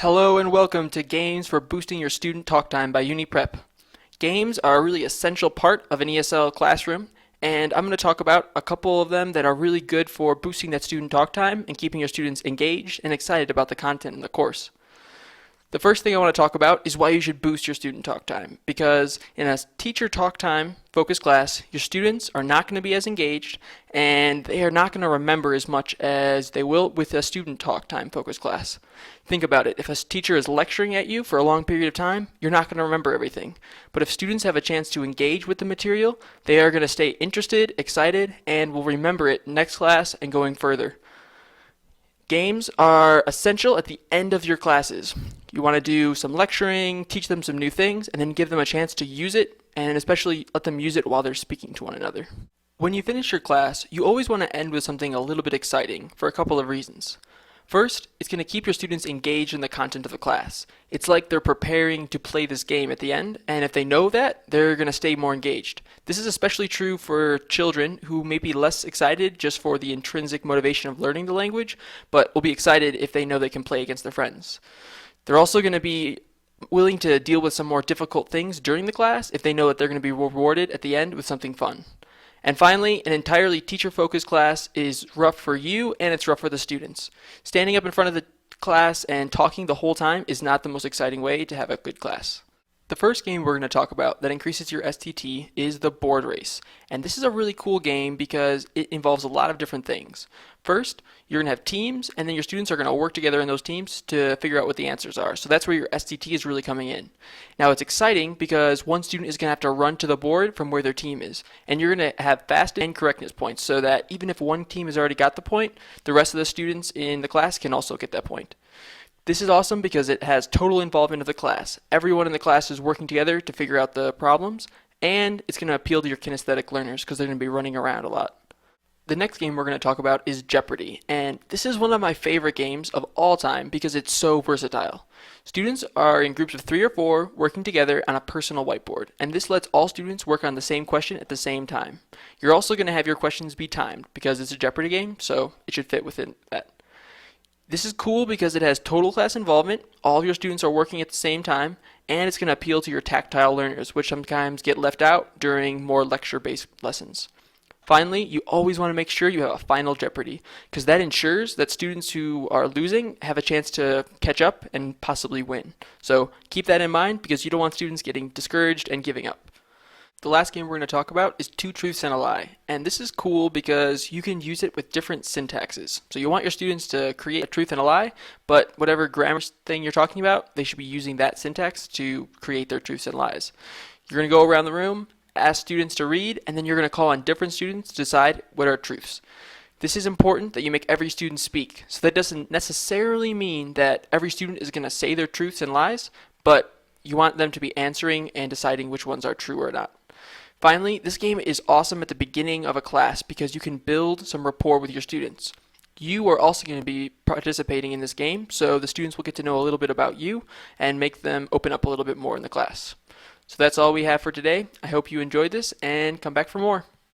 Hello and welcome to Games for Boosting Your Student Talk Time by UNI-Prep. Games are a really essential part of an ESL classroom, and I'm going to talk about a couple of them that are really good for boosting that student talk time and keeping your students engaged and excited about the content in the course. The first thing I want to talk about is why you should boost your student talk time, because in a teacher talk time focused class, your students are not going to be as engaged and they are not going to remember as much as they will with a student talk time focused class. Think about it. If a teacher is lecturing at you for a long period of time, you're not going to remember everything. But if students have a chance to engage with the material, they are going to stay interested, excited, and will remember it next class and going further. Games are essential at the end of your classes. You want to do some lecturing, teach them some new things, and then give them a chance to use it, and especially let them use it while they're speaking to one another. When you finish your class, you always want to end with something a little bit exciting for a couple of reasons. First, it's going to keep your students engaged in the content of the class. It's like they're preparing to play this game at the end, and if they know that, they're going to stay more engaged. This is especially true for children who may be less excited just for the intrinsic motivation of learning the language, but will be excited if they know they can play against their friends. They're also going to be willing to deal with some more difficult things during the class if they know that they're going to be rewarded at the end with something fun. And finally, an entirely teacher-focused class is rough for you and it's rough for the students. Standing up in front of the class and talking the whole time is not the most exciting way to have a good class. The first game we're going to talk about that increases your STT is the board race. And this is a really cool game because it involves a lot of different things. First, you're going to have teams, and then your students are going to work together in those teams to figure out what the answers are. So that's where your STT is really coming in. Now it's exciting because one student is going to have to run to the board from where their team is. And you're going to have fast and correctness points so that even if one team has already got the point, the rest of the students in the class can also get that point. This is awesome because it has total involvement of the class. Everyone in the class is working together to figure out the problems, and it's going to appeal to your kinesthetic learners because they're going to be running around a lot. The next game we're going to talk about is Jeopardy, and this is one of my favorite games of all time because it's so versatile. Students are in groups of 3 or 4 working together on a personal whiteboard, and this lets all students work on the same question at the same time. You're also going to have your questions be timed because it's a Jeopardy game, so it should fit within that. This is cool because it has total class involvement, all of your students are working at the same time, and it's going to appeal to your tactile learners, which sometimes get left out during more lecture-based lessons. Finally, you always want to make sure you have a final Jeopardy, because that ensures that students who are losing have a chance to catch up and possibly win. So keep that in mind because you don't want students getting discouraged and giving up. The last game we're going to talk about is Two Truths and a Lie, and this is cool because you can use it with different syntaxes. So you want your students to create a truth and a lie, but whatever grammar thing you're talking about, they should be using that syntax to create their truths and lies. You're going to go around the room, ask students to read, and then you're going to call on different students to decide what are truths. This is important that you make every student speak. So that doesn't necessarily mean that every student is going to say their truths and lies, but you want them to be answering and deciding which ones are true or not. Finally, this game is awesome at the beginning of a class because you can build some rapport with your students. You are also going to be participating in this game, so the students will get to know a little bit about you and make them open up a little bit more in the class. So that's all we have for today. I hope you enjoyed this and come back for more.